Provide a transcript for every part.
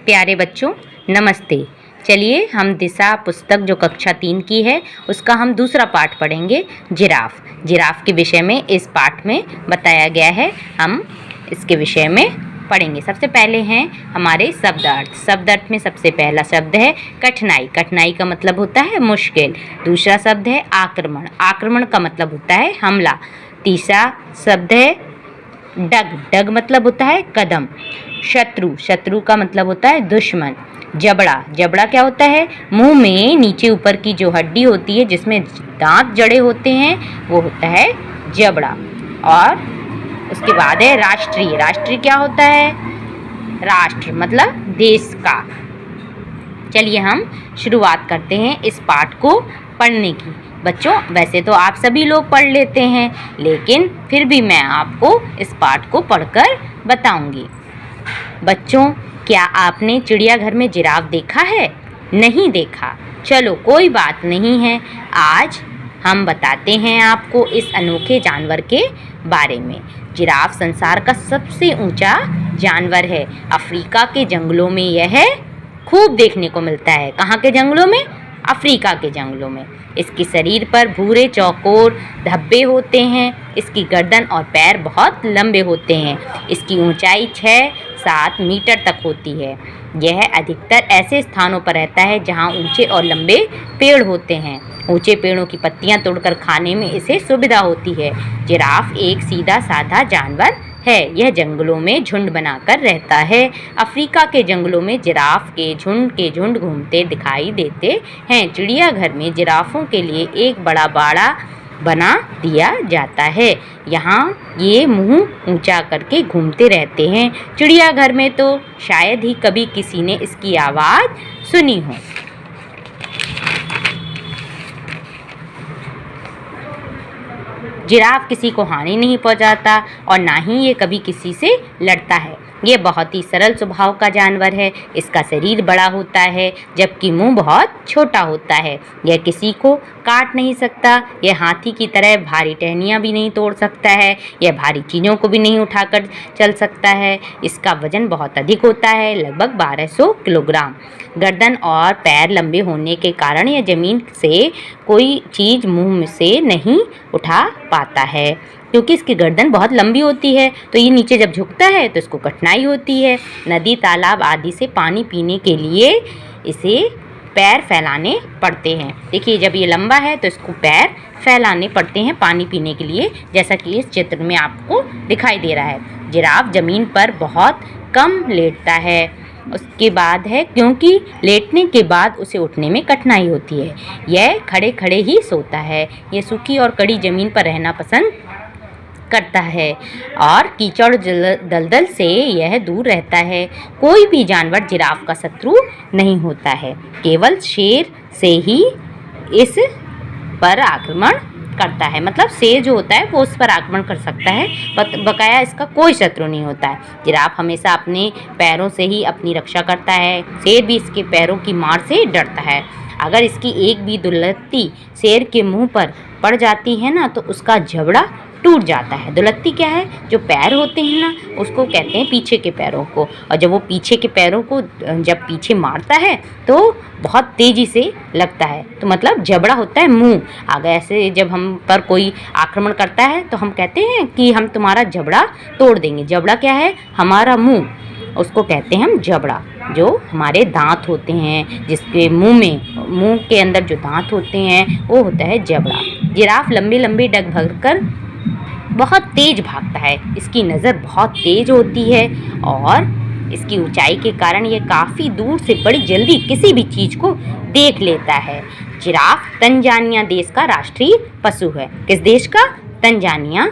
प्यारे बच्चों नमस्ते। चलिए हम दिशा पुस्तक जो कक्षा 3 की है उसका हम दूसरा पाठ पढ़ेंगे। जिराफ के विषय में इस पाठ में बताया गया है। हम इसके विषय में पढ़ेंगे। सबसे पहले हैं हमारे शब्द अर्थ में सबसे पहला शब्द है कठिनाई का मतलब होता है मुश्किल। दूसरा शब्द है आक्रमण का मतलब होता है हमला। तीसरा शब्द है डग मतलब होता है कदम। शत्रु का मतलब होता है दुश्मन। जबड़ा क्या होता है? मुंह में नीचे ऊपर की जो हड्डी होती है जिसमें दांत जड़े होते हैं वो होता है जबड़ा। और उसके बाद है राष्ट्रीय क्या होता है? राष्ट्र मतलब देश का। चलिए हम शुरुआत करते हैं इस पाठ को पढ़ने की। बच्चों वैसे तो आप सभी लोग पढ़ लेते हैं, लेकिन फिर भी मैं आपको इस पाठ को पढ़कर बताऊंगी। बच्चों क्या आपने चिड़ियाघर में जिराफ देखा है? नहीं देखा? चलो कोई बात नहीं है, आज हम बताते हैं आपको इस अनोखे जानवर के बारे में। जिराफ संसार का सबसे ऊंचा जानवर है। अफ्रीका के जंगलों में यह खूब देखने को मिलता है। कहाँ के जंगलों में? अफ्रीका के जंगलों में। इसके शरीर पर भूरे चौकोर धब्बे होते हैं। इसकी गर्दन और पैर बहुत लंबे होते हैं। इसकी ऊंचाई 6-7 मीटर तक होती है। यह अधिकतर ऐसे स्थानों पर रहता है जहां ऊंचे और लंबे पेड़ होते हैं। ऊंचे पेड़ों की पत्तियां तोड़कर खाने में इसे सुविधा होती है। जिराफ एक सीधा साधा जानवर है। यह जंगलों में झुंड बनाकर रहता है। अफ्रीका के जंगलों में जिराफ के झुंड घूमते दिखाई देते हैं। चिड़ियाघर में जिराफों के लिए एक बड़ा बाड़ा बना दिया जाता है। यहाँ ये मुंह ऊंचा करके घूमते रहते हैं। चिड़ियाघर में तो शायद ही कभी किसी ने इसकी आवाज़ सुनी हो। जिराफ किसी को हानि नहीं पहुंचाता और ना ही ये कभी किसी से लड़ता है। ये बहुत ही सरल स्वभाव का जानवर है। इसका शरीर बड़ा होता है जबकि मुंह बहुत छोटा होता है। यह किसी को काट नहीं सकता। यह हाथी की तरह भारी टहनियाँ भी नहीं तोड़ सकता है। यह भारी चीज़ों को भी नहीं उठाकर चल सकता है। इसका वजन बहुत अधिक होता है, लगभग 1200 किलोग्राम। गर्दन और पैर लंबे होने के कारण यह जमीन से कोई चीज़ मुंह से नहीं उठा पाता है। क्योंकि इसकी गर्दन बहुत लंबी होती है तो ये नीचे जब झुकता है तो इसको कठिनाई होती है। नदी तालाब आदि से पानी पीने के लिए इसे पैर फैलाने पड़ते हैं। देखिए जब ये लंबा है तो इसको पैर फैलाने पड़ते हैं पानी पीने के लिए, जैसा कि इस चित्र में आपको दिखाई दे रहा है। जिराफ ज़मीन पर बहुत कम लेटता है। उसके बाद है क्योंकि लेटने के बाद उसे उठने में कठिनाई होती है। यह खड़े खड़े ही सोता है। यह सूखी और कड़ी ज़मीन पर रहना पसंद करता है और कीचड़ दलदल से यह दूर रहता है। कोई भी जानवर जिराफ का शत्रु नहीं होता है। केवल शेर से ही इस पर आक्रमण करता है। मतलब शेर जो होता है वो उस पर आक्रमण कर सकता है, बकाया इसका कोई शत्रु नहीं होता है। जिराफ हमेशा अपने पैरों से ही अपनी रक्षा करता है। शेर भी इसके पैरों की मार से डरता है। अगर इसकी एक भी दुलत्ती शेर के मुंह पर पड़ जाती है ना तो उसका जबड़ा टूट जाता है। दुलत्ती क्या है? जो पैर होते हैं ना उसको कहते हैं पीछे के पैरों को। और जब वो पीछे के पैरों को जब पीछे मारता है तो बहुत तेज़ी से लगता है। तो मतलब जबड़ा होता है मुंह। अगर ऐसे जब हम पर कोई आक्रमण करता है तो हम कहते हैं कि हम तुम्हारा जबड़ा तोड़ देंगे। जबड़ा क्या है? हमारा मुंह, उसको कहते हैं हम जबड़ा। जो हमारे दांत होते हैं, जिसके मुंह के अंदर जो दांत होते हैं वो होता है जबड़ा। जिराफ लंबे लंबे डग भरकर बहुत तेज भागता है। इसकी नज़र बहुत तेज होती है और इसकी ऊंचाई के कारण यह काफ़ी दूर से बड़ी जल्दी किसी भी चीज़ को देख लेता है। जिराफ तंजानिया देश का राष्ट्रीय पशु है। किस देश का? तंजानिया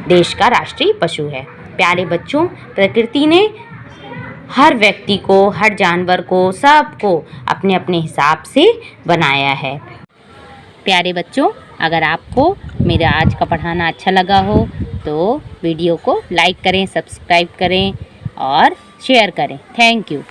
देश का राष्ट्रीय पशु है। प्यारे बच्चों प्रकृति ने हर व्यक्ति को, हर जानवर को, सबको अपने अपने हिसाब से बनाया है। प्यारे बच्चों अगर आपको मेरा आज का पढ़ाना अच्छा लगा हो तो वीडियो को लाइक करें, सब्सक्राइब करें और शेयर करें। Thank you.